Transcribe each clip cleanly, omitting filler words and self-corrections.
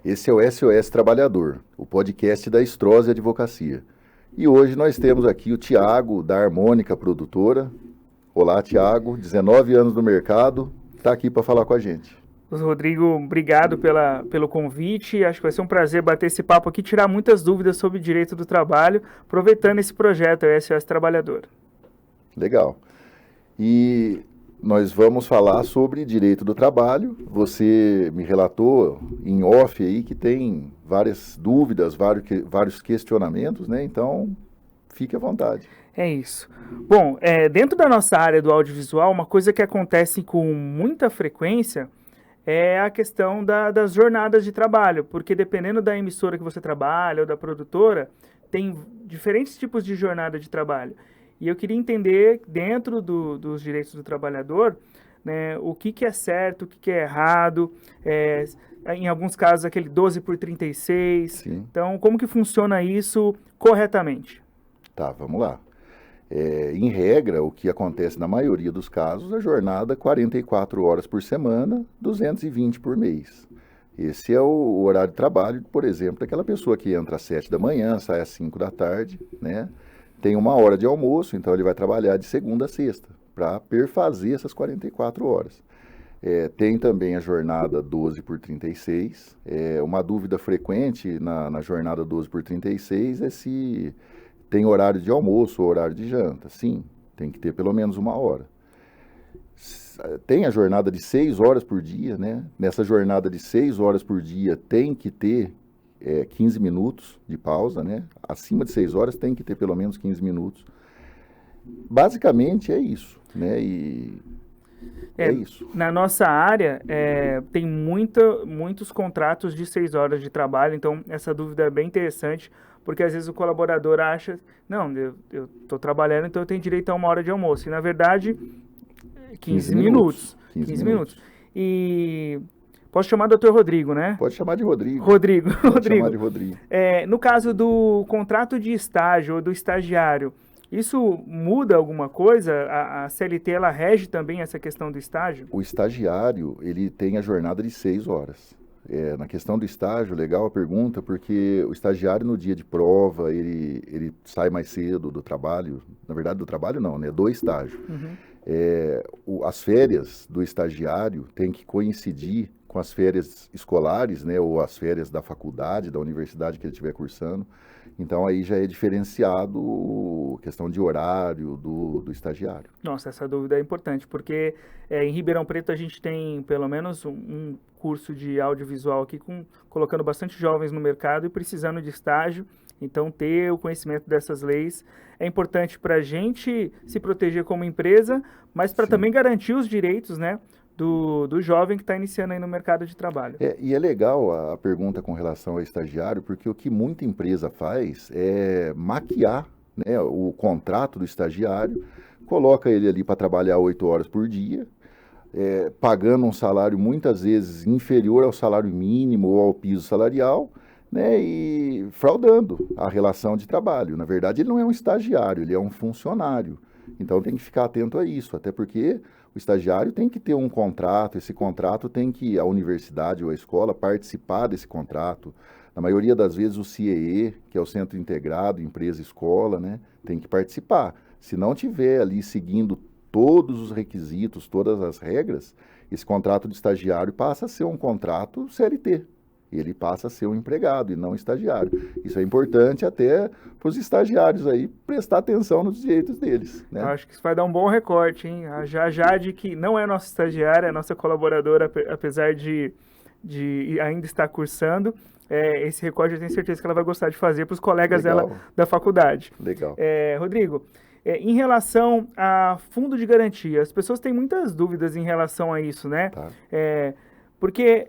Esse é o SOS Trabalhador, o podcast da Strozzi Advocacia. E hoje nós temos aqui o Tiago, da Harmônica Produtora. Olá, Tiago, 19 anos no mercado, está aqui para falar com a gente. Rodrigo, obrigado pelo convite. Acho que vai ser um prazer bater esse papo aqui, tirar muitas dúvidas sobre direito do trabalho, aproveitando esse projeto, o SOS Trabalhador. Legal. E nós vamos falar sobre direito do trabalho. Você me relatou em off aí que tem várias dúvidas, vários questionamentos, né? Então, fique à vontade. É isso. Bom, dentro da nossa área do audiovisual, uma coisa que acontece com muita frequência é a questão das jornadas de trabalho, porque dependendo da emissora que você trabalha ou da produtora, tem diferentes tipos de jornada de trabalho. E eu queria entender, dentro dos direitos do trabalhador, né, o que é certo, o que é errado, em alguns casos aquele 12 por 36. Sim. Então, como que funciona isso corretamente? Tá, vamos lá. Em regra, o que acontece na maioria dos casos, a jornada 44 horas por semana, 220 por mês. Esse é o horário de trabalho, por exemplo, daquela pessoa que entra às 7 da manhã, sai às 5 da tarde, né? Tem uma hora de almoço, então ele vai trabalhar de segunda a sexta, para perfazer essas 44 horas. Tem também a jornada 12 por 36. Uma dúvida frequente na jornada 12 por 36 é se tem horário de almoço ou horário de janta. Sim, tem que ter pelo menos uma hora. Tem a jornada de 6 horas por dia, né? Nessa jornada de 6 horas por dia tem que ter 15 minutos de pausa, né? Acima de 6 horas tem que ter pelo menos 15 minutos. Basicamente é isso, né? E é isso. Na nossa área, tem muitos contratos de 6 horas de trabalho, então essa dúvida é bem interessante, porque às vezes o colaborador acha, não, eu estou trabalhando, então eu tenho direito a uma hora de almoço, e na verdade, 15 minutos. 15 minutos. E posso chamar Dr. Rodrigo, né? Pode chamar de Rodrigo. Rodrigo. Chamar de Rodrigo. No caso do contrato de estágio ou do estagiário, isso muda alguma coisa? A CLT, ela rege também essa questão do estágio? O estagiário, ele tem a jornada de 6 horas. Na questão do estágio, legal a pergunta, porque o estagiário no dia de prova, ele sai mais cedo do trabalho, na verdade do trabalho não, né? Do estágio. Uhum. As férias do estagiário têm que coincidir com as férias escolares, né? Ou as férias da faculdade, da universidade que ele estiver cursando. Então aí já é diferenciado questão de horário do estagiário. Nossa, essa dúvida é importante, porque em Ribeirão Preto a gente tem pelo menos um curso de audiovisual aqui, colocando bastante jovens no mercado e precisando de estágio. Então, ter o conhecimento dessas leis é importante para a gente se proteger como empresa, mas para também garantir os direitos, né, do jovem que está iniciando aí no mercado de trabalho. E é legal a pergunta com relação ao estagiário, porque o que muita empresa faz é maquiar, né, o contrato do estagiário, coloca ele ali para trabalhar 8 horas por dia, pagando um salário muitas vezes inferior ao salário mínimo ou ao piso salarial, né, e fraudando a relação de trabalho. Na verdade, ele não é um estagiário, ele é um funcionário. Então tem que ficar atento a isso, até porque o estagiário tem que ter um contrato, esse contrato tem que a universidade ou a escola participar desse contrato. Na maioria das vezes o CIEE, que é o Centro Integrado Empresa-Escola, né, tem que participar. Se não tiver ali seguindo todos os requisitos, todas as regras, esse contrato de estagiário passa a ser um contrato CLT. Ele passa a ser um empregado e não um estagiário. Isso é importante até para os estagiários aí prestar atenção nos direitos deles, né? Eu acho que isso vai dar um bom recorte, hein? A Jade, que não é nossa estagiária, é nossa colaboradora, apesar de ainda estar cursando, esse recorte eu tenho certeza que ela vai gostar de fazer para os colegas Legal. dela da faculdade. Legal. Rodrigo, em relação a fundo de garantia, as pessoas têm muitas dúvidas em relação a isso, né? Tá. Porque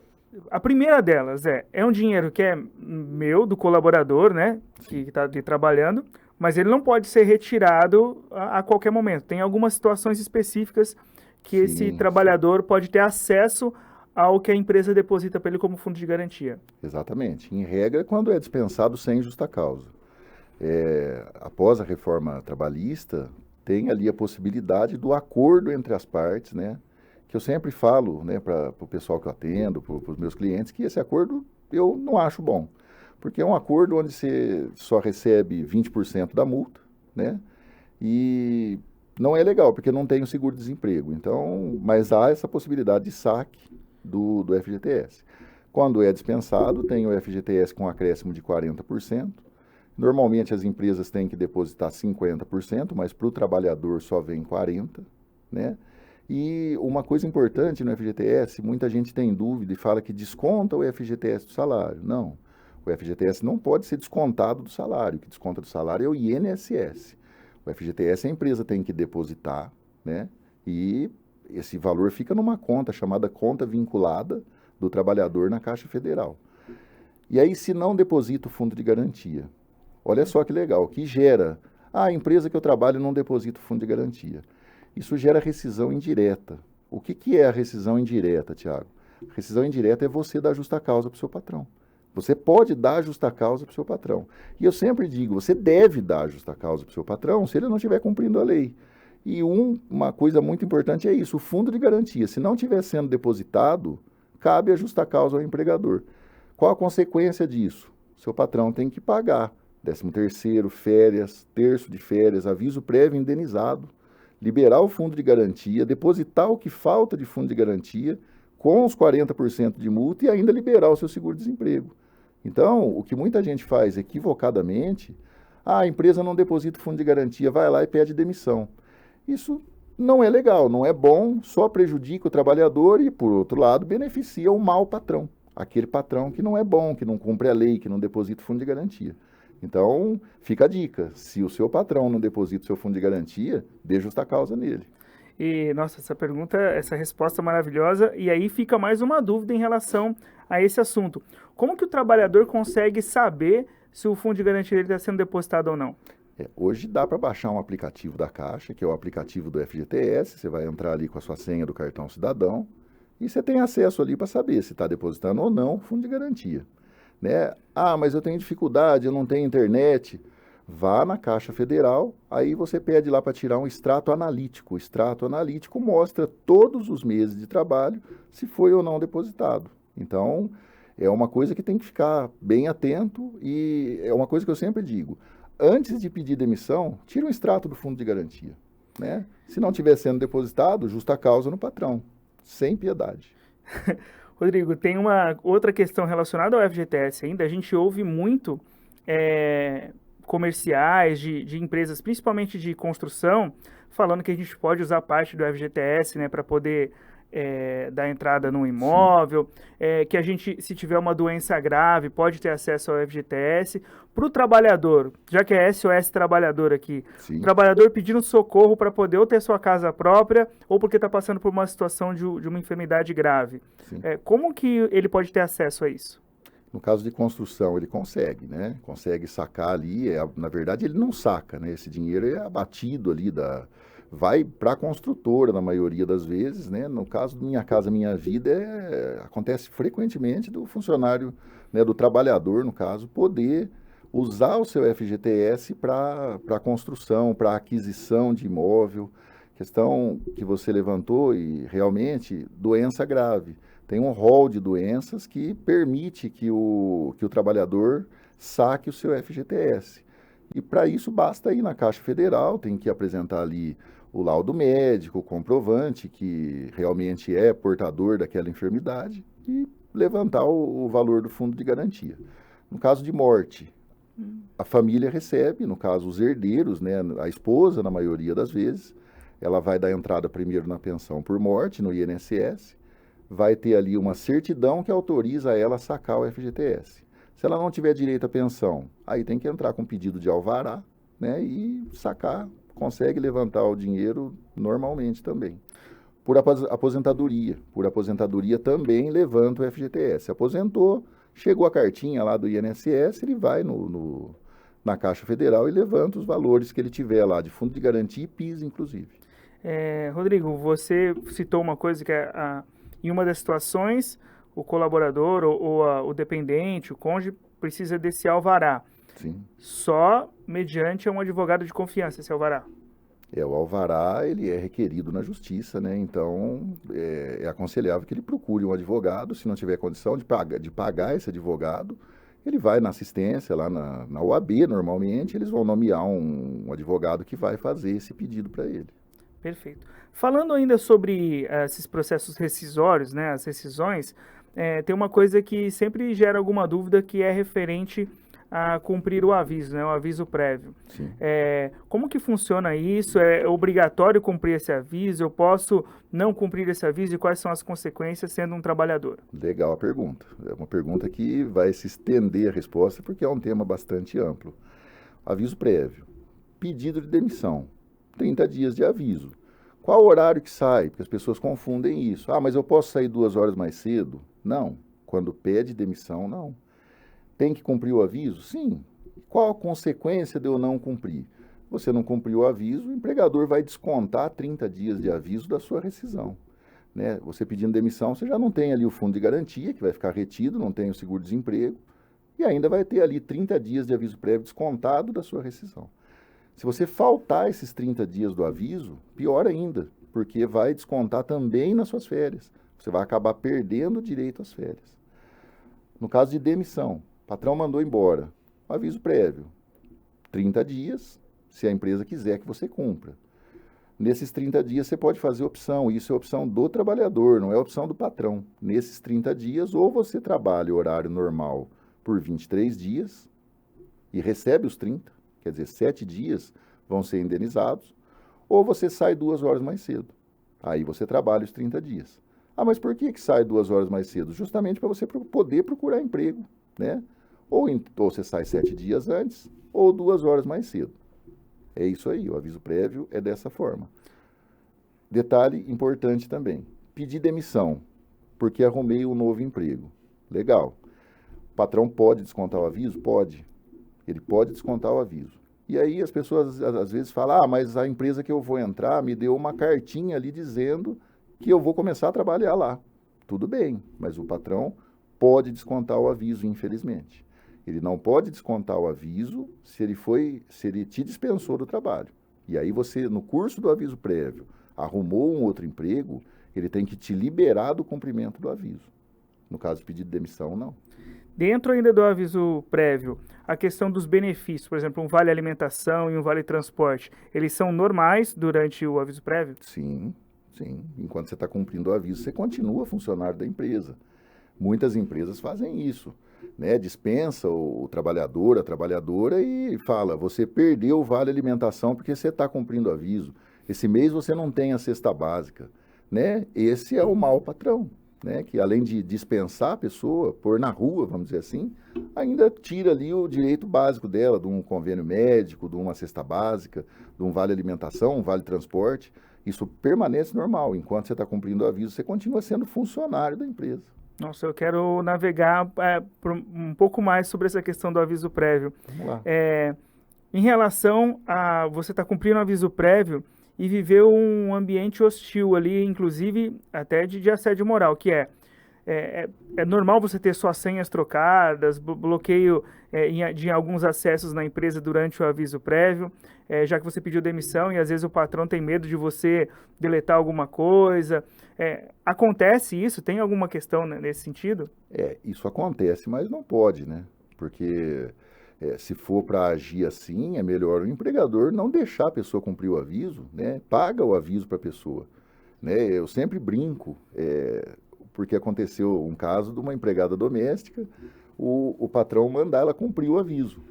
a primeira delas é um dinheiro que é meu, do colaborador, né, que está ali trabalhando, mas ele não pode ser retirado a qualquer momento. Tem algumas situações específicas que esse trabalhador pode ter acesso ao que a empresa deposita para ele como fundo de garantia. Exatamente. Em regra, quando é dispensado sem justa causa. Após a reforma trabalhista, tem ali a possibilidade do acordo entre as partes, né? Que eu sempre falo, né, para o pessoal que eu atendo, para os meus clientes, que esse acordo eu não acho bom, porque é um acordo onde você só recebe 20% da multa, né? E não é legal, porque não tem o seguro-desemprego. Então, mas há essa possibilidade de saque do FGTS. Quando é dispensado, tem o FGTS com acréscimo de 40%. Normalmente as empresas têm que depositar 50%, mas para o trabalhador só vem 40%, né? E uma coisa importante no FGTS, muita gente tem dúvida e fala que desconta o FGTS do salário. Não, o FGTS não pode ser descontado do salário. O que desconta do salário é o INSS. O FGTS a empresa tem que depositar, né? E esse valor fica numa conta chamada conta vinculada do trabalhador na Caixa Federal. E aí, se não deposita o fundo de garantia, olha só que legal, que gera, a empresa que eu trabalho não deposita o fundo de garantia. Isso gera rescisão indireta. O que é a rescisão indireta, Tiago? Rescisão indireta é você dar justa causa para o seu patrão. Você pode dar justa causa para o seu patrão. E eu sempre digo, você deve dar justa causa para o seu patrão se ele não estiver cumprindo a lei. E uma coisa muito importante é isso, o fundo de garantia, se não estiver sendo depositado, cabe a justa causa ao empregador. Qual a consequência disso? Seu patrão tem que pagar 13º, férias, terço de férias, aviso prévio indenizado, liberar o fundo de garantia, depositar o que falta de fundo de garantia com os 40% de multa e ainda liberar o seu seguro-desemprego. Então, o que muita gente faz equivocadamente, a empresa não deposita o fundo de garantia, vai lá e pede demissão. Isso não é legal, não é bom, só prejudica o trabalhador e, por outro lado, beneficia o mau patrão, aquele patrão que não é bom, que não cumpre a lei, que não deposita o fundo de garantia. Então, fica a dica, se o seu patrão não deposita o seu fundo de garantia, dê justa causa nele. E, nossa, essa resposta maravilhosa, e aí fica mais uma dúvida em relação a esse assunto. Como que o trabalhador consegue saber se o fundo de garantia está sendo depositado ou não? Hoje dá para baixar um aplicativo da Caixa, que é o aplicativo do FGTS, você vai entrar ali com a sua senha do cartão cidadão, e você tem acesso ali para saber se está depositando ou não o fundo de garantia. Né? Ah, mas eu tenho dificuldade, eu não tenho internet. Vá na Caixa Federal, aí você pede lá para tirar um extrato analítico. O extrato analítico mostra todos os meses de trabalho, se foi ou não depositado. Então, é uma coisa que tem que ficar bem atento e é uma coisa que eu sempre digo. Antes de pedir demissão, tira um extrato do fundo de garantia. Né? Se não estiver sendo depositado, justa causa no patrão, sem piedade. Rodrigo, tem uma outra questão relacionada ao FGTS ainda. A gente ouve muito comerciais de empresas, principalmente de construção, falando que a gente pode usar parte do FGTS, né, para poder dar entrada no imóvel, que a gente, se tiver uma doença grave, pode ter acesso ao FGTS. Para o trabalhador, já que é SOS Trabalhador aqui, Sim. o trabalhador pedindo socorro para poder ou ter sua casa própria ou porque está passando por uma situação de uma enfermidade grave. Como que ele pode ter acesso a isso? No caso de construção, ele consegue, né? Consegue sacar ali, na verdade ele não saca, né? Esse dinheiro é abatido ali vai para a construtora na maioria das vezes, né? No caso do Minha Casa Minha Vida, acontece frequentemente do funcionário, né, do trabalhador, no caso, poder usar o seu FGTS para construção, para aquisição de imóvel. Questão que você levantou e realmente doença grave. Tem um rol de doenças que permite que o trabalhador saque o seu FGTS. E para isso basta ir na Caixa Federal, tem que apresentar ali o laudo médico, o comprovante que realmente é portador daquela enfermidade e levantar o valor do fundo de garantia. No caso de morte, a família recebe, no caso os herdeiros, né, a esposa na maioria das vezes, ela vai dar entrada primeiro na pensão por morte, no INSS, vai ter ali uma certidão que autoriza ela a sacar o FGTS. Se ela não tiver direito à pensão, aí tem que entrar com pedido de alvará, né, e sacar, consegue levantar o dinheiro normalmente também. Por aposentadoria também levanta o FGTS. Aposentou, chegou a cartinha lá do INSS, ele vai na Caixa Federal e levanta os valores que ele tiver lá, de fundo de garantia e PIS, inclusive. Rodrigo, você citou uma coisa que em uma das situações, o colaborador ou o dependente, o cônjuge, precisa desse alvará. Sim. Só mediante um advogado de confiança, esse alvará. O alvará, ele é requerido na justiça, né? Então, é aconselhável que ele procure um advogado, se não tiver condição de pagar esse advogado, ele vai na assistência, lá na OAB, normalmente, eles vão nomear um advogado que vai fazer esse pedido para ele. Perfeito. Falando ainda sobre esses processos rescisórios, né, as rescisões, tem uma coisa que sempre gera alguma dúvida que é referente a cumprir o aviso, né, o aviso prévio. Sim. Como que funciona isso? É obrigatório cumprir esse aviso? Eu posso não cumprir esse aviso? E quais são as consequências sendo um trabalhador? Legal a pergunta. É uma pergunta que vai se estender a resposta porque é um tema bastante amplo. Aviso prévio. Pedido de demissão. 30 dias de aviso. Qual o horário que sai? Porque as pessoas confundem isso. Ah, mas eu posso sair 2 horas mais cedo? Não. Quando pede demissão, não. Tem que cumprir o aviso? Sim. Qual a consequência de eu não cumprir? Você não cumpriu o aviso, o empregador vai descontar 30 dias de aviso da sua rescisão. Né? Você pedindo demissão, você já não tem ali o fundo de garantia, que vai ficar retido, não tem o seguro-desemprego, e ainda vai ter ali 30 dias de aviso prévio descontado da sua rescisão. Se você faltar esses 30 dias do aviso, pior ainda, porque vai descontar também nas suas férias. Você vai acabar perdendo o direito às férias. No caso de demissão, o patrão mandou embora, aviso prévio, 30 dias, se a empresa quiser que você cumpra. Nesses 30 dias você pode fazer opção, isso é opção do trabalhador, não é opção do patrão. Nesses 30 dias, ou você trabalha o horário normal por 23 dias e recebe os 30, quer dizer, 7 dias vão ser indenizados, ou você sai 2 horas mais cedo. Aí você trabalha os 30 dias. Ah, mas por que sai 2 horas mais cedo? Justamente para você poder procurar emprego, né? Ou você sai 7 dias antes, ou 2 horas mais cedo. É isso aí, o aviso prévio é dessa forma. Detalhe importante também, pedir demissão, porque arrumei um novo emprego. Legal. O patrão pode descontar o aviso? Pode. Ele pode descontar o aviso. E aí as pessoas às vezes falam, ah, mas a empresa que eu vou entrar me deu uma cartinha ali dizendo que eu vou começar a trabalhar lá. Tudo bem, mas o patrão pode descontar o aviso, infelizmente. Ele não pode descontar o aviso se ele te dispensou do trabalho. E aí você, no curso do aviso prévio, arrumou um outro emprego, ele tem que te liberar do cumprimento do aviso. No caso de pedido de demissão, não. Dentro ainda do aviso prévio, a questão dos benefícios, por exemplo, um vale alimentação e um vale transporte, eles são normais durante o aviso prévio? Sim, sim. Enquanto você está cumprindo o aviso, você continua funcionário da empresa. Muitas empresas fazem isso, né? Dispensa o trabalhador, a trabalhadora e fala, você perdeu o vale alimentação porque você está cumprindo o aviso. Esse mês você não tem a cesta básica, né? Esse é o mau patrão. Né, que além de dispensar a pessoa, pôr na rua, vamos dizer assim, ainda tira ali o direito básico dela, de um convênio médico, de uma cesta básica, de um vale alimentação, um vale transporte. Isso permanece normal. Enquanto você está cumprindo o aviso, você continua sendo funcionário da empresa. Nossa, eu quero navegar um pouco mais sobre essa questão do aviso prévio. Vamos lá. Em relação a você estar cumprindo o aviso prévio, e viver um ambiente hostil ali, inclusive até de assédio moral, que é normal você ter suas senhas trocadas, bloqueio de alguns acessos na empresa durante o aviso prévio, já que você pediu demissão e às vezes o patrão tem medo de você deletar alguma coisa. Acontece isso? Tem alguma questão nesse sentido? Isso acontece, mas não pode, né? Porque... se for para agir assim, é melhor o empregador não deixar a pessoa cumprir o aviso, né? Paga o aviso para a pessoa. Né? Eu sempre brinco, porque aconteceu um caso de uma empregada doméstica, o patrão mandar ela cumprir o aviso.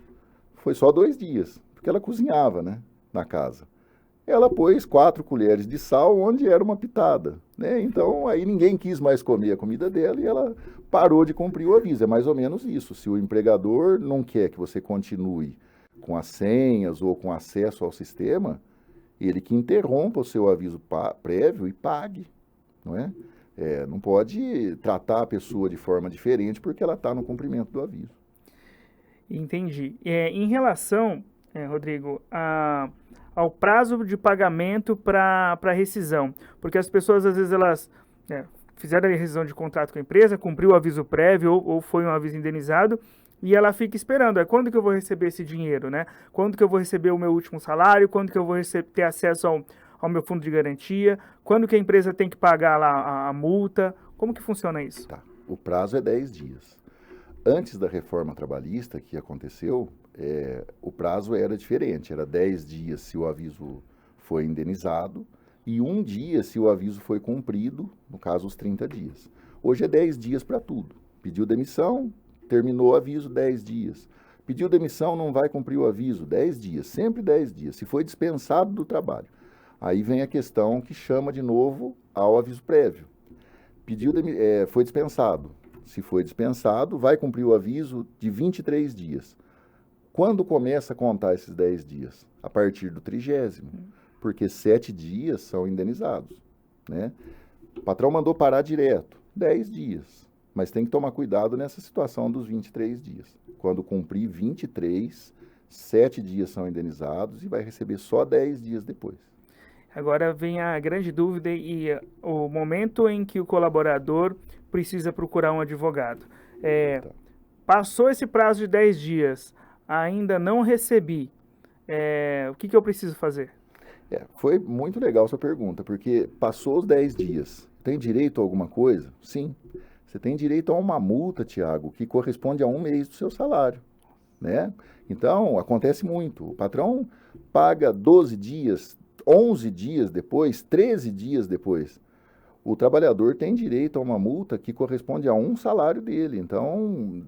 Foi só 2 dias, porque ela cozinhava, né, na casa. Ela pôs 4 colheres de sal onde era uma pitada, né? Então aí ninguém quis mais comer a comida dela e ela parou de cumprir o aviso. É mais ou menos isso. Se o empregador não quer que você continue com as senhas ou com acesso ao sistema, ele que interrompa o seu aviso prévio e pague, não é? Não pode tratar a pessoa de forma diferente porque ela está no cumprimento do aviso. Entendi. Em relação, Rodrigo, ao prazo de pagamento para rescisão, porque as pessoas às vezes elas fizeram a rescisão de contrato com a empresa, cumpriu o aviso prévio ou foi um aviso indenizado, e ela fica esperando, quando que eu vou receber esse dinheiro, né? Quando que eu vou receber o meu último salário, quando que eu vou ter acesso ao meu fundo de garantia, quando que a empresa tem que pagar lá a multa, como que funciona isso? Tá. O prazo é 10 dias. Antes da reforma trabalhista que aconteceu, o prazo era diferente, era 10 dias se o aviso foi indenizado e um dia se o aviso foi cumprido, no caso os 30 dias. Hoje é 10 dias para tudo. Pediu demissão, terminou o aviso, 10 dias. Pediu demissão, não vai cumprir o aviso, 10 dias, sempre 10 dias. Se foi dispensado do trabalho. Aí vem a questão que chama de novo ao aviso prévio. Foi dispensado. Se foi dispensado, vai cumprir o aviso de 23 dias. Quando começa a contar esses 10 dias? A partir do 30º, porque 7 dias são indenizados, né? O patrão mandou parar direto, 10 dias. Mas tem que tomar cuidado nessa situação dos 23 dias. Quando cumprir 23, 7 dias são indenizados e vai receber só 10 dias depois. Agora vem a grande dúvida e o momento em que o colaborador precisa procurar um advogado. Tá. Passou esse prazo de 10 dias, ainda não recebi, o que eu preciso fazer? Foi muito legal a sua pergunta, porque passou os 10 dias. Tem direito a alguma coisa? Sim. Você tem direito a uma multa, Tiago, que corresponde a um mês do seu salário, né? Então, acontece muito. O patrão paga 12 dias, 11 dias depois, 13 dias depois. O trabalhador tem direito a uma multa que corresponde a um salário dele. Então,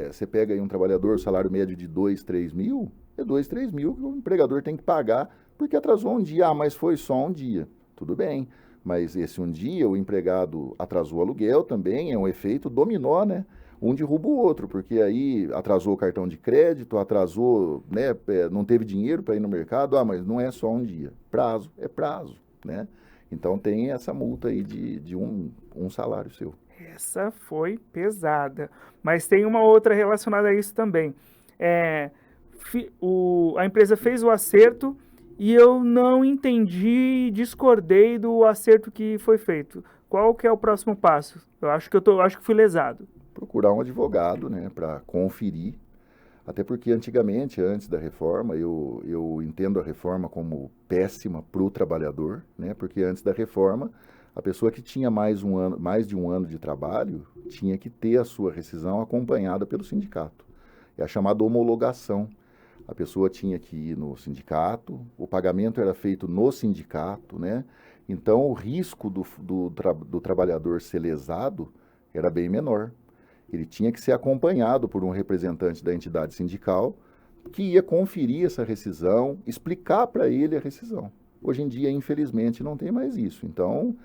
você pega aí um trabalhador, o salário médio de 2, 3 mil, é 2, 3 mil que o empregador tem que pagar porque atrasou um dia. Ah, mas foi só um dia. Tudo bem, mas esse um dia o empregado atrasou o aluguel também, é um efeito dominó, né? Um derruba o outro, porque aí atrasou o cartão de crédito, atrasou, né, não teve dinheiro para ir no mercado, mas não é só um dia. Prazo é prazo, né? Então tem essa multa aí de um salário seu. Essa foi pesada, mas tem uma outra relacionada a isso também. A empresa fez o acerto e eu não entendi, discordei do acerto que foi feito. Qual que é o próximo passo? Eu acho que fui lesado. Procurar um advogado, né, para conferir. Até porque antigamente, antes da reforma, eu entendo a reforma como péssima para o trabalhador, né? Porque antes da reforma, a pessoa que tinha mais de um ano de trabalho tinha que ter a sua rescisão acompanhada pelo sindicato. É a chamada homologação. A pessoa tinha que ir no sindicato, o pagamento era feito no sindicato, né? Então o risco do trabalhador ser lesado era bem menor. Ele tinha que ser acompanhado por um representante da entidade sindical que ia conferir essa rescisão, explicar para ele a rescisão. Hoje em dia, infelizmente, não tem mais isso. Então,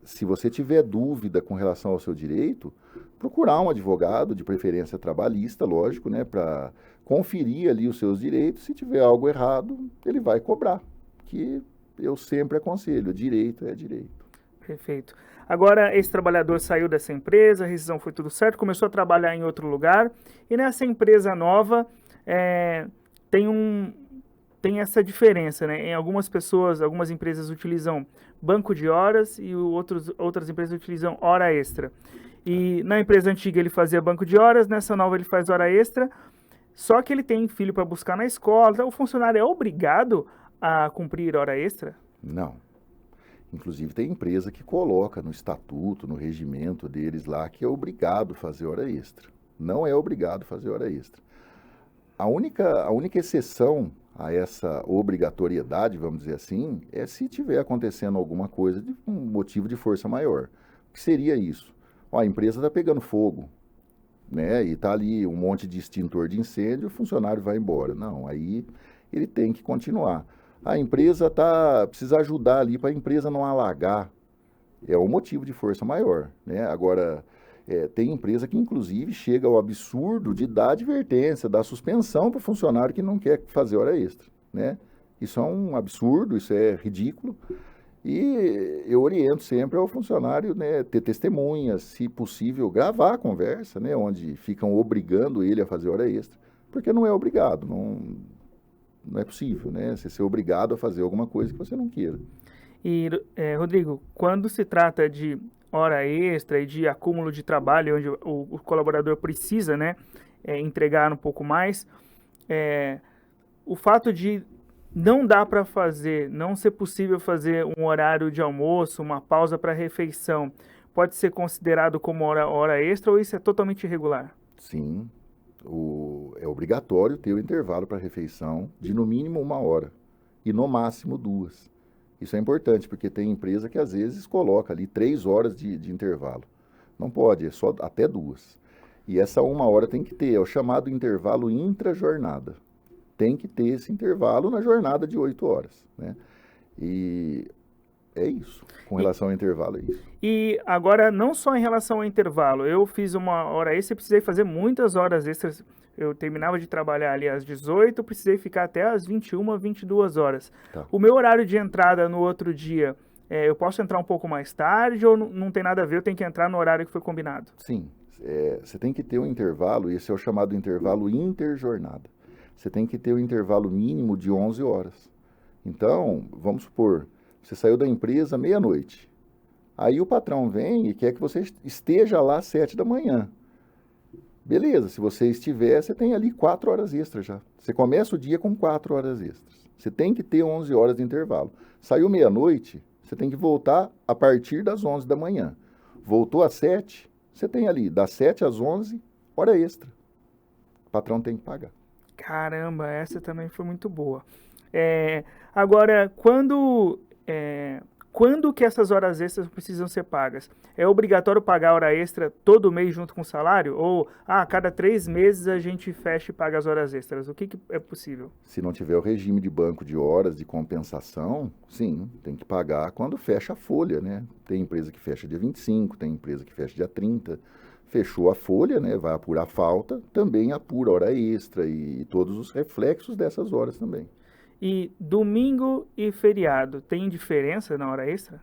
se você tiver dúvida com relação ao seu direito, procurar um advogado, de preferência trabalhista, lógico, né, para conferir ali os seus direitos. Se tiver algo errado, ele vai cobrar, que eu sempre aconselho, direito é direito. Perfeito. Agora, esse trabalhador saiu dessa empresa, a rescisão foi tudo certo, começou a trabalhar em outro lugar, e nessa empresa nova tem essa diferença, né? Em algumas empresas utilizam banco de horas e outras empresas utilizam hora extra. E na empresa antiga ele fazia banco de horas, nessa nova ele faz hora extra, só que ele tem filho para buscar na escola, então o funcionário é obrigado a cumprir hora extra? Não. Inclusive tem empresa que coloca no estatuto, no regimento deles lá, que é obrigado a fazer hora extra. Não é obrigado a fazer hora extra. A única exceção a essa obrigatoriedade, vamos dizer assim, é se tiver acontecendo alguma coisa de um motivo de força maior. O que seria isso? A empresa está pegando fogo, né? E está ali um monte de extintor de incêndio, o funcionário vai embora. Não, aí ele tem que continuar. A empresa precisa ajudar ali para a empresa não alagar. É um motivo de força maior, né? Agora, tem empresa que, inclusive, chega ao absurdo de dar advertência, dar suspensão para o funcionário que não quer fazer hora extra, né? Isso é um absurdo, isso é ridículo. E eu oriento sempre ao funcionário, né, ter testemunhas, se possível, gravar a conversa, né, onde ficam obrigando ele a fazer hora extra, porque não é obrigado, não é possível, né? Você ser obrigado a fazer alguma coisa que você não queira. E, Rodrigo, quando se trata de hora extra e de acúmulo de trabalho, onde o colaborador precisa, né, entregar um pouco mais, o fato de não dar para fazer, não ser possível fazer um horário de almoço, uma pausa para refeição, pode ser considerado como hora extra ou isso é totalmente irregular? Sim, é obrigatório ter o intervalo para refeição de no mínimo 1 hora e no máximo 2. Isso é importante porque tem empresa que às vezes coloca ali 3 horas de intervalo. Não pode, é só até 2. E essa 1 hora tem que ter, é o chamado intervalo intra-jornada. Tem que ter esse intervalo na jornada de 8 horas, né? E é isso, com relação ao intervalo é isso. E agora, não só em relação ao intervalo, eu fiz uma hora extra e precisei fazer muitas horas extras. Eu terminava de trabalhar ali às 18, precisei ficar até às 21, 22 horas. Tá. O meu horário de entrada no outro dia, eu posso entrar um pouco mais tarde ou não tem nada a ver, eu tenho que entrar no horário que foi combinado? Sim, você tem que ter um intervalo, esse é o chamado intervalo interjornada. Você tem que ter um intervalo mínimo de 11 horas. Então, vamos supor, você saiu da empresa meia-noite. Aí o patrão vem e quer que você esteja lá às 7 da manhã. Beleza, se você estiver, você tem ali 4 horas extras já. Você começa o dia com 4 horas extras. Você tem que ter 11 horas de intervalo. Saiu meia-noite, você tem que voltar a partir das 11 da manhã. Voltou às 7, você tem ali das 7 às 11, hora extra. O patrão tem que pagar. Caramba, essa também foi muito boa. Agora, quando que essas horas extras precisam ser pagas? É obrigatório pagar a hora extra todo mês junto com o salário? Ou, a cada 3 meses a gente fecha e paga as horas extras? O que é possível? Se não tiver o regime de banco de horas de compensação, sim, tem que pagar quando fecha a folha, né? Tem empresa que fecha dia 25, tem empresa que fecha dia 30. Fechou a folha, né? Vai apurar a falta, também apura a hora extra e todos os reflexos dessas horas também. E domingo e feriado, tem diferença na hora extra?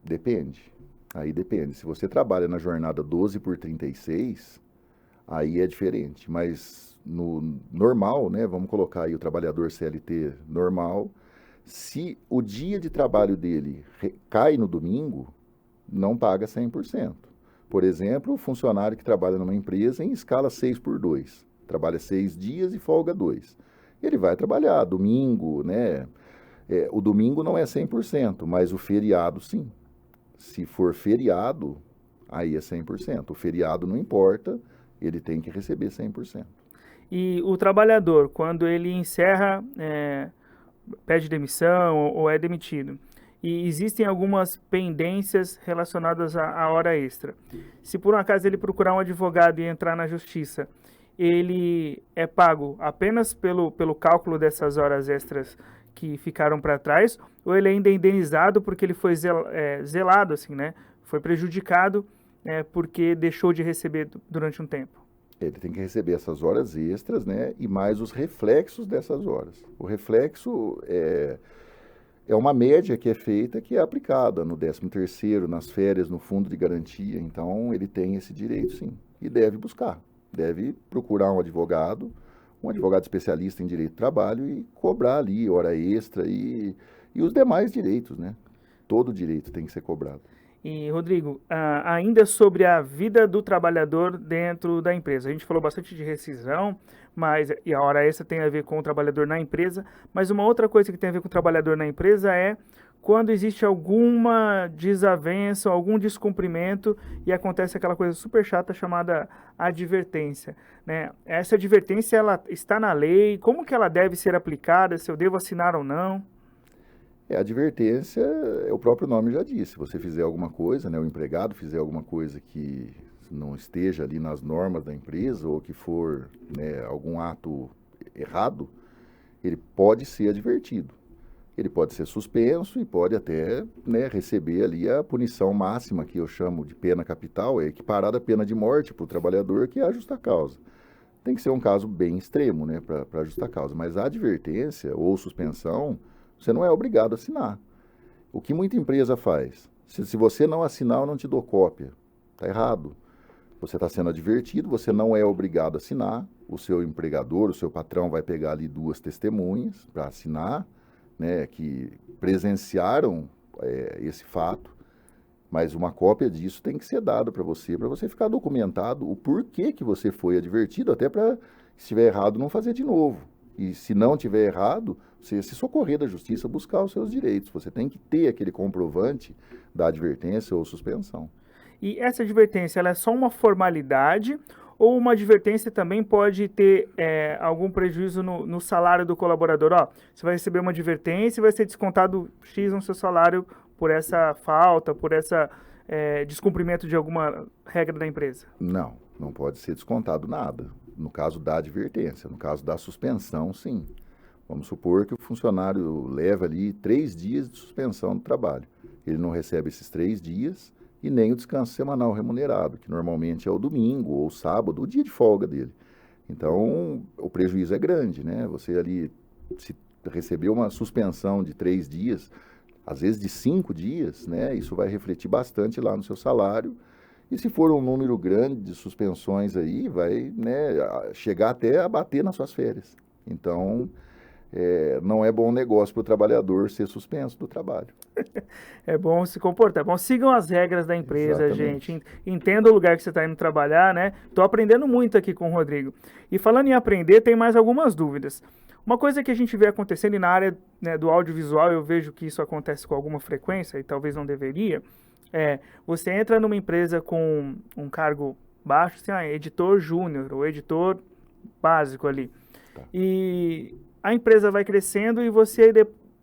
Depende. Aí depende. Se você trabalha na jornada 12 por 36, aí é diferente. Mas no normal, né? Vamos colocar aí o trabalhador CLT normal. Se o dia de trabalho dele cai no domingo, não paga 100%. Por exemplo, o funcionário que trabalha numa empresa em escala 6 por 2. Trabalha 6 dias e folga 2. Ele vai trabalhar domingo, né? O domingo não é 100%, mas o feriado sim. Se for feriado, aí é 100%. O feriado não importa, ele tem que receber 100%. E o trabalhador, quando ele encerra, pede demissão ou é demitido, e existem algumas pendências relacionadas à hora extra. Se por um acaso ele procurar um advogado e entrar na justiça, ele é pago apenas pelo cálculo dessas horas extras que ficaram para trás, ou ele ainda é indenizado porque ele foi zelado, assim, né? Foi prejudicado porque deixou de receber durante um tempo. Ele tem que receber essas horas extras, né? E mais os reflexos dessas horas. O reflexo é uma média que é feita, que é aplicada no 13º, nas férias, no fundo de garantia. Então, ele tem esse direito, sim. E deve buscar. Deve procurar um advogado especialista em direito do trabalho e cobrar ali hora extra e os demais direitos, né? Todo direito tem que ser cobrado. E, Rodrigo, ainda sobre a vida do trabalhador dentro da empresa. A gente falou bastante de rescisão, e a hora extra tem a ver com o trabalhador na empresa, mas uma outra coisa que tem a ver com o trabalhador na empresa é quando existe alguma desavença, algum descumprimento e acontece aquela coisa super chata chamada advertência, né? Essa advertência, ela está na lei, como que ela deve ser aplicada, se eu devo assinar ou não? A advertência, o próprio nome já disse, se você fizer alguma coisa, né, o empregado fizer alguma coisa que não esteja ali nas normas da empresa ou que for, né, algum ato errado, ele pode ser advertido. Ele pode ser suspenso e pode até, né, receber ali a punição máxima, que eu chamo de pena capital, é equiparada à pena de morte para o trabalhador, que é a justa causa. Tem que ser um caso bem extremo, né, para a justa causa. Mas a advertência ou suspensão, você não é obrigado a assinar. O que muita empresa faz? Se você não assinar, eu não te dou cópia. Está errado. Você está sendo advertido, você não é obrigado a assinar. O seu empregador, o seu patrão vai pegar ali 2 testemunhas para assinar, né, que presenciaram esse fato. Mas uma cópia disso tem que ser dada para você ficar documentado o porquê que você foi advertido, até para, se estiver errado, não fazer de novo. E se não tiver errado, você se socorrer da justiça, buscar os seus direitos. Você tem que ter aquele comprovante da advertência ou suspensão. E essa advertência, ela é só uma formalidade ou uma advertência também pode ter algum prejuízo no salário do colaborador? Ó, você vai receber uma advertência e vai ser descontado X no seu salário por essa falta, por essa descumprimento de alguma regra da empresa? Não, não pode ser descontado nada. No caso da advertência, no caso da suspensão, sim. Vamos supor que o funcionário leva ali 3 dias de suspensão do trabalho. Ele não recebe esses 3 dias e nem o descanso semanal remunerado, que normalmente é o domingo ou o sábado, o dia de folga dele. Então, o prejuízo é grande, né? Você ali, se receber uma suspensão de 3 dias, às vezes de 5 dias, né? Isso vai refletir bastante lá no seu salário. E se for um número grande de suspensões aí, vai, né, chegar até a bater nas suas férias. Então, não é bom negócio para o trabalhador ser suspenso do trabalho. É bom se comportar. Bom, sigam as regras da empresa, Exatamente. gente. Entenda o lugar que você está indo trabalhar, né? Estou aprendendo muito aqui com o Rodrigo. E falando em aprender, tem mais algumas dúvidas. Uma coisa que a gente vê acontecendo e na área, né, do audiovisual, eu vejo que isso acontece com alguma frequência, e talvez não deveria, você entra numa empresa com um cargo baixo, assim, editor júnior ou editor básico ali. Tá. E a empresa vai crescendo e você,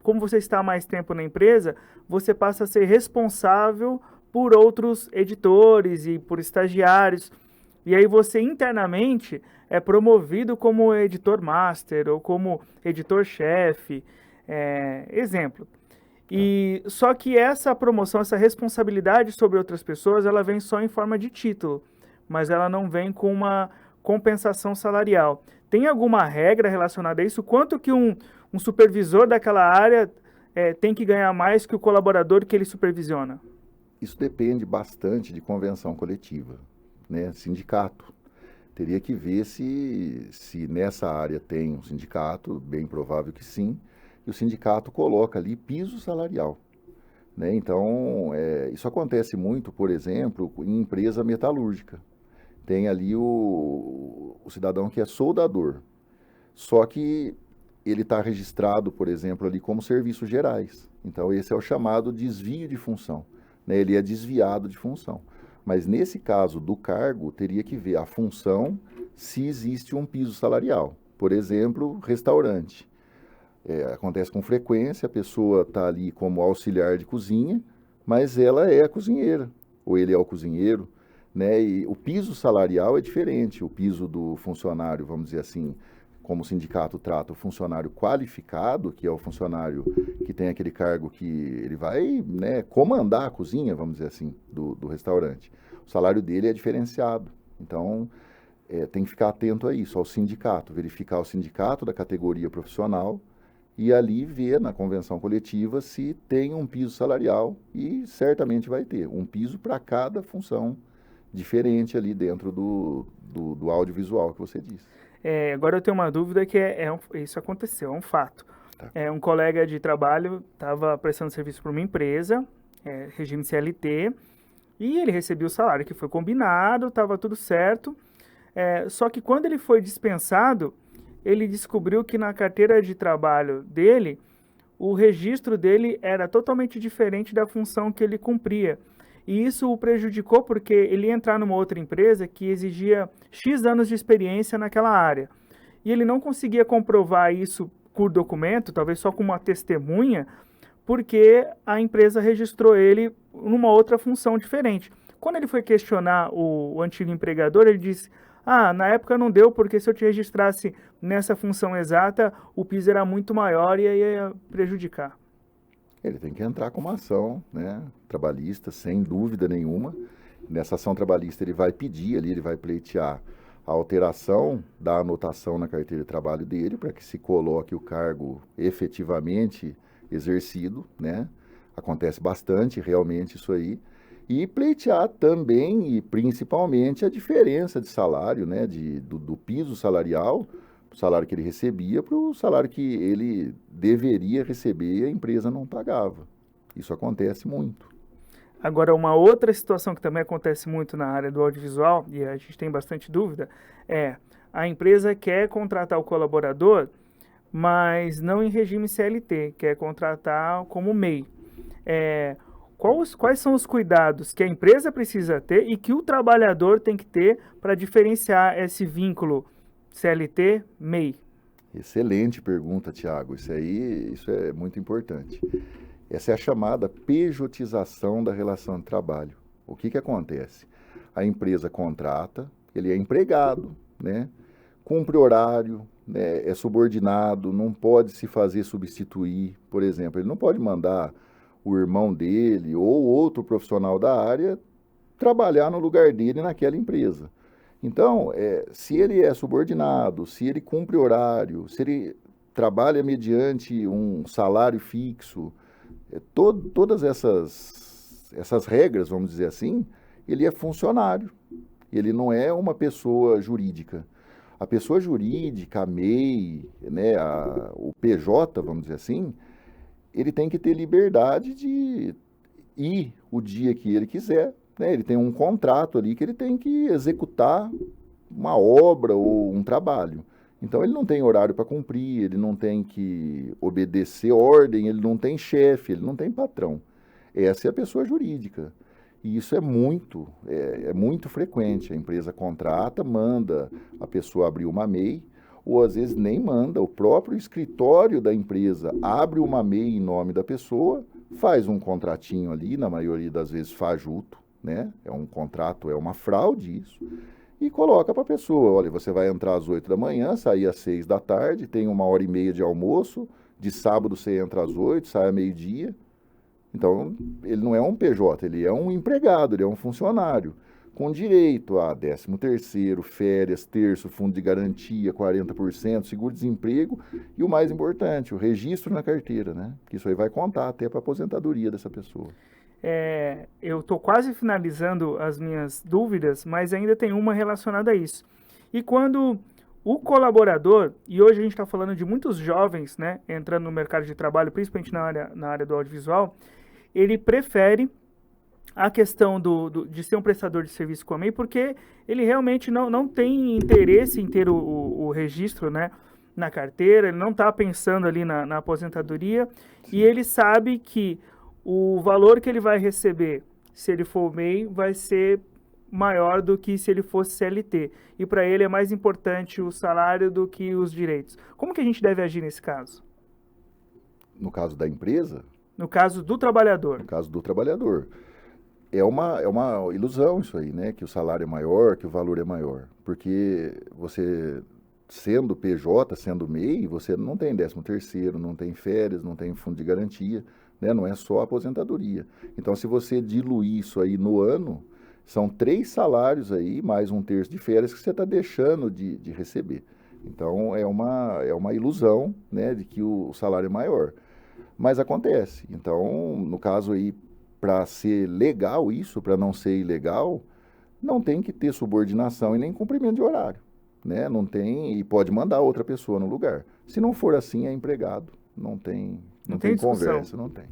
como você está há mais tempo na empresa, você passa a ser responsável por outros editores e por estagiários. E aí você internamente é promovido como editor master ou como editor-chefe. Exemplo. E só que essa promoção, essa responsabilidade sobre outras pessoas, ela vem só em forma de título, mas ela não vem com uma compensação salarial. Tem alguma regra relacionada a isso? Quanto que um supervisor daquela área tem que ganhar mais que o colaborador que ele supervisiona? Isso depende bastante de convenção coletiva, né? Sindicato. Teria que ver se nessa área tem um sindicato, bem provável que sim, e o sindicato coloca ali piso salarial, né? Então, isso acontece muito, por exemplo, em empresa metalúrgica. Tem ali o cidadão que é soldador, só que ele está registrado, por exemplo, ali como serviços gerais. Então, esse é o chamado desvio de função, né? Ele é desviado de função. Mas nesse caso do cargo, teria que ver a função se existe um piso salarial. Por exemplo, restaurante. Acontece com frequência, a pessoa está ali como auxiliar de cozinha, mas ela é a cozinheira, ou ele é o cozinheiro, né? E o piso salarial é diferente. O piso do funcionário, vamos dizer assim, como o sindicato trata o funcionário qualificado, que é o funcionário que tem aquele cargo que ele vai, né, comandar a cozinha, vamos dizer assim, do restaurante. O salário dele é diferenciado. Então, tem que ficar atento a isso, ao sindicato, verificar o sindicato da categoria profissional e ali ver na convenção coletiva se tem um piso salarial e certamente vai ter um piso para cada função diferente ali dentro do audiovisual que você disse. Agora eu tenho uma dúvida que isso aconteceu, é um fato. Tá. Um colega de trabalho estava prestando serviço para uma empresa, regime CLT, e ele recebia o salário que foi combinado, estava tudo certo. Só que quando ele foi dispensado, ele descobriu que na carteira de trabalho dele, o registro dele era totalmente diferente da função que ele cumpria. E isso o prejudicou porque ele ia entrar numa outra empresa que exigia X anos de experiência naquela área. E ele não conseguia comprovar isso por documento, talvez só com uma testemunha, porque a empresa registrou ele numa outra função diferente. Quando ele foi questionar o antigo empregador, ele disse: na época não deu, porque se eu te registrasse nessa função exata, o piso era muito maior e ia prejudicar. Ele tem que entrar com uma ação, né, trabalhista, sem dúvida nenhuma. Nessa ação trabalhista ele vai pedir ali, ele vai pleitear a alteração da anotação na carteira de trabalho dele, para que se coloque o cargo efetivamente exercido, né? Acontece bastante realmente isso aí. E pleitear também e principalmente a diferença de salário, né, do piso salarial, o salário que ele recebia para o salário que ele deveria receber e a empresa não pagava. Isso acontece muito. Agora, uma outra situação que também acontece muito na área do audiovisual, e a gente tem bastante dúvida, é a empresa quer contratar o colaborador, mas não em regime CLT, quer contratar como MEI. Quais são os cuidados que a empresa precisa ter e que o trabalhador tem que ter para diferenciar esse vínculo CLT-MEI? Excelente pergunta, Tiago. Isso é muito importante. Essa é a chamada pejotização da relação de trabalho. O que acontece? A empresa contrata, ele é empregado, né? Cumpre horário, né? É subordinado, não pode se fazer substituir. Por exemplo, ele não pode mandar o irmão dele ou outro profissional da área trabalhar no lugar dele naquela empresa. Então, se ele é subordinado, se ele cumpre horário, se ele trabalha mediante um salário fixo, todas essas regras, vamos dizer assim, ele é funcionário, ele não é uma pessoa jurídica. A pessoa jurídica, a MEI, né, o PJ, vamos dizer assim, ele tem que ter liberdade de ir o dia que ele quiser, né? Ele tem um contrato ali que ele tem que executar uma obra ou um trabalho. Então, ele não tem horário para cumprir, ele não tem que obedecer ordem, ele não tem chefe, ele não tem patrão. Essa é a pessoa jurídica. E isso é muito frequente. A empresa contrata, manda a pessoa abrir uma MEI, ou às vezes nem manda, o próprio escritório da empresa abre uma MEI em nome da pessoa, faz um contratinho ali, na maioria das vezes fajuto, né? É um contrato, é uma fraude isso, e coloca para a pessoa, olha, você vai entrar às 8 da manhã, sair às 6 da tarde, tem 1h30 de almoço, de sábado você entra às 8, sai a meio-dia. Então, ele não é um PJ, ele é um empregado, ele é um funcionário, com direito a 13º, férias, terço, fundo de garantia, 40%, seguro-desemprego e o mais importante, o registro na carteira, né? Que isso aí vai contar até para a aposentadoria dessa pessoa. Eu estou quase finalizando as minhas dúvidas, mas ainda tem uma relacionada a isso. E quando o colaborador, e hoje a gente está falando de muitos jovens, né, entrando no mercado de trabalho, principalmente na área do audiovisual, ele prefere a questão de ser um prestador de serviço com a MEI, porque ele realmente não tem interesse em ter o registro, né, na carteira, ele não está pensando ali na aposentadoria, e ele sabe que o valor que ele vai receber, se ele for MEI, vai ser maior do que se ele fosse CLT. E para ele é mais importante o salário do que os direitos. Como que a gente deve agir nesse caso? No caso da empresa? No caso do trabalhador. No caso do trabalhador. É uma ilusão isso aí, né? Que o salário é maior, que o valor é maior. Porque você, sendo PJ, sendo MEI, você não tem 13º, não tem férias, não tem fundo de garantia, né? Não é só a aposentadoria. Então, se você diluir isso aí no ano, são 3 salários aí, mais 1/3 de férias que você está deixando de receber. Então, é uma ilusão, né? De que o salário é maior. Mas acontece. Então, no caso aí, para ser legal isso, para não ser ilegal, não tem que ter subordinação e nem cumprimento de horário, né? Não tem, e pode mandar outra pessoa no lugar. Se não for assim, é empregado. Não tem conversa, não tem.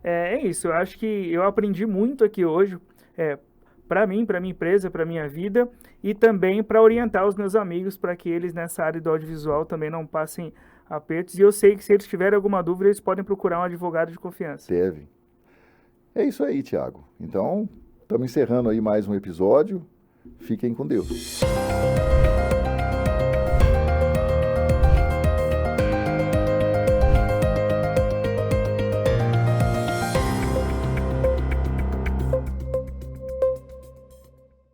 É isso, eu acho que eu aprendi muito aqui hoje, para mim, para minha empresa, para minha vida, e também para orientar os meus amigos para que eles nessa área do audiovisual também não passem apertos. E eu sei que se eles tiverem alguma dúvida, eles podem procurar um advogado de confiança. Deve. É isso aí, Tiago. Então, estamos encerrando aí mais um episódio. Fiquem com Deus.